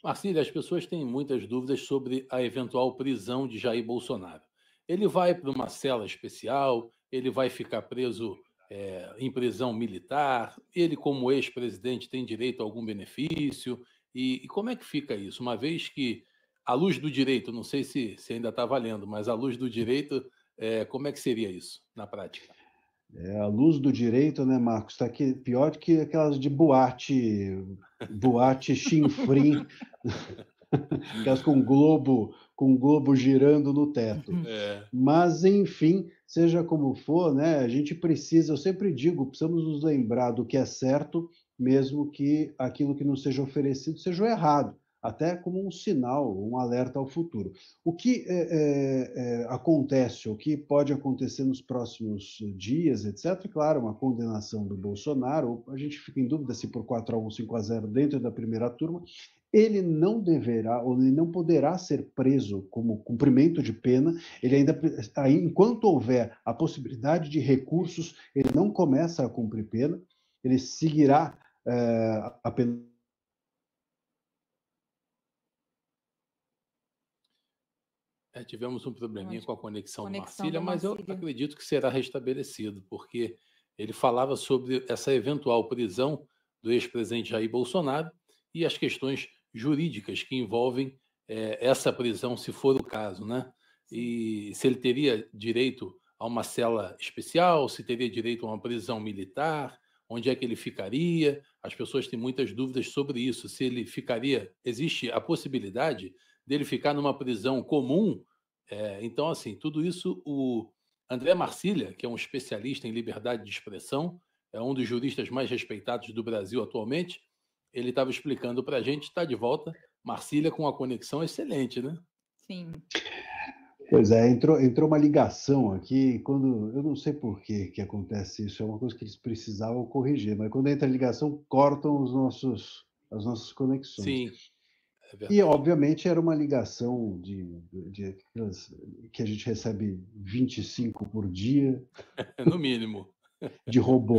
Marcílio, as pessoas têm muitas dúvidas sobre a eventual prisão de Jair Bolsonaro. Ele vai para uma cela especial? Ele vai ficar preso em prisão militar? Ele, como ex-presidente, tem direito a algum benefício? E como é que fica isso? Uma vez que, à luz do direito, não sei se ainda está valendo, mas à luz do direito, como é que seria isso na prática? É, a luz do direito, né, Marcos, está aqui pior do que aquelas de boate chinfrim, aquelas com globo girando no teto. É, Mas, enfim, seja como for, né, a gente precisa, eu sempre digo, precisamos nos lembrar do que é certo, mesmo que aquilo que nos seja oferecido seja o errado, até como um sinal, um alerta ao futuro. O que acontece, o que pode acontecer nos próximos dias, etc., claro, uma condenação do Bolsonaro, a gente fica em dúvida se por 4-1, 5-0 dentro da primeira turma, ele não deverá ou ele não poderá ser preso como cumprimento de pena. Ele ainda, enquanto houver a possibilidade de recursos, ele não começa a cumprir pena, ele seguirá a pena. tivemos um probleminha com a conexão do Conexão Marcília, do mas eu Marcílio. acredito que será restabelecido, porque ele falava sobre essa eventual prisão do ex-presidente Jair Bolsonaro e as questões jurídicas que envolvem essa prisão, se for o caso, né? E se ele teria direito a uma cela especial, se teria direito a uma prisão militar, onde é que ele ficaria? As pessoas têm muitas dúvidas sobre isso. Se ele ficaria, existe a possibilidade dele ficar numa prisão comum. Então, assim, tudo isso, o André Marcília, que é um especialista em liberdade de expressão, é um dos juristas mais respeitados do Brasil atualmente, ele estava explicando para a gente, está de volta, Marcília com a conexão excelente, né? Sim. Pois é, entrou uma ligação aqui, quando eu não sei por que acontece isso, é uma coisa que eles precisavam corrigir, mas quando entra a ligação, cortam as nossas conexões. Sim, é E, verdade. obviamente, era uma ligação que a gente recebe 25 por dia No mínimo. de robô.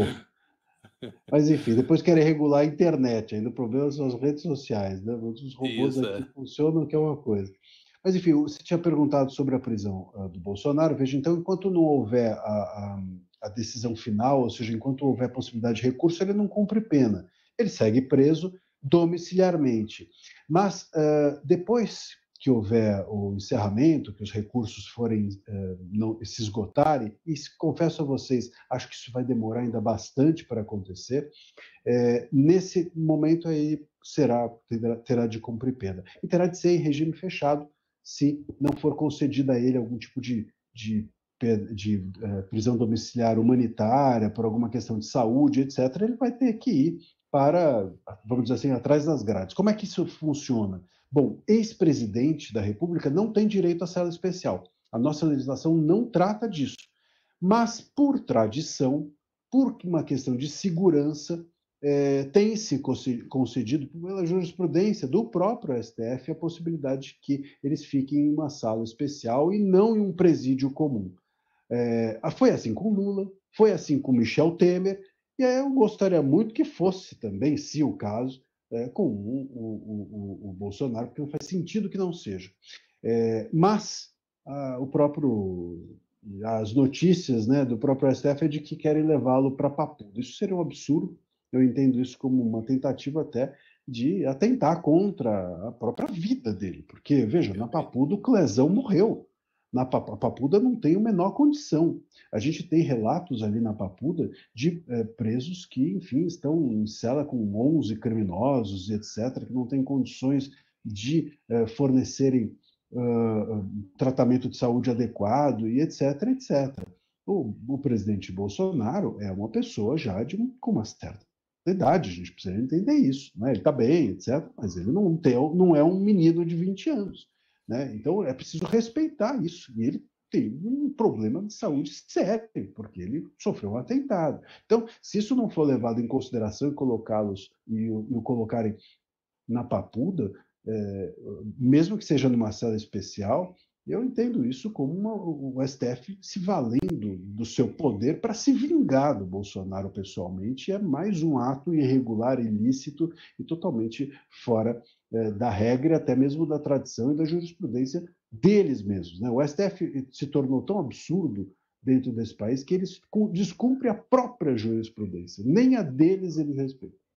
Mas, enfim, depois querem regular a internet, ainda o problema são as redes sociais, né? Os robôs Isso, aqui funcionam, que é uma coisa. Mas, enfim, você tinha perguntado sobre a prisão do Bolsonaro. Veja, então, enquanto não houver a decisão final, ou seja, enquanto houver possibilidade de recurso, ele não cumpre pena. Ele segue preso domiciliarmente. Mas, depois que houver o encerramento, que os recursos forem não, se esgotarem, e confesso a vocês, acho que isso vai demorar ainda bastante para acontecer, nesse momento aí terá de cumprir pena. E terá de ser em regime fechado, se não for concedida a ele algum tipo de prisão domiciliar humanitária, por alguma questão de saúde, etc., ele vai ter que ir para, vamos dizer assim, atrás das grades. Como é que isso funciona? Bom, ex-presidente da República não tem direito à cela especial. A nossa legislação não trata disso. Mas, por tradição, por uma questão de segurança, tem-se concedido pela jurisprudência do próprio STF a possibilidade de que eles fiquem em uma sala especial e não em um presídio comum. Foi assim com Lula, foi assim com Michel Temer, e aí eu gostaria muito que fosse também, se o caso, com o Bolsonaro, porque não faz sentido que não seja. Mas o próprio as notícias, né, do próprio STF é de que querem levá-lo para Papuda. Isso seria um absurdo. Eu entendo isso como uma tentativa até de atentar contra a própria vida dele, porque veja, na perfeito. Papuda o Clesão morreu. Na Papuda não tem a menor condição. A gente tem relatos ali na Papuda de presos que, enfim, estão em cela com 11 criminosos e etc., que não têm condições de fornecerem tratamento de saúde adequado e etc, etc. O presidente Bolsonaro é uma pessoa já com uma certa idade, a gente precisa entender isso, né? Ele está bem, etc, mas ele não é um menino de 20 anos, né? Então é preciso respeitar isso, e ele tem um problema de saúde sério, porque ele sofreu um atentado. Então, se isso não for levado em consideração e colocá-los e o colocarem na Papuda, mesmo que seja numa cela especial, eu entendo isso como o STF se valendo do seu poder para se vingar do Bolsonaro pessoalmente. É mais um ato irregular, ilícito e totalmente fora da regra, e até mesmo da tradição e da jurisprudência deles mesmos, né? O STF se tornou tão absurdo dentro desse país que eles descumprem a própria jurisprudência, nem a deles eles respeitam.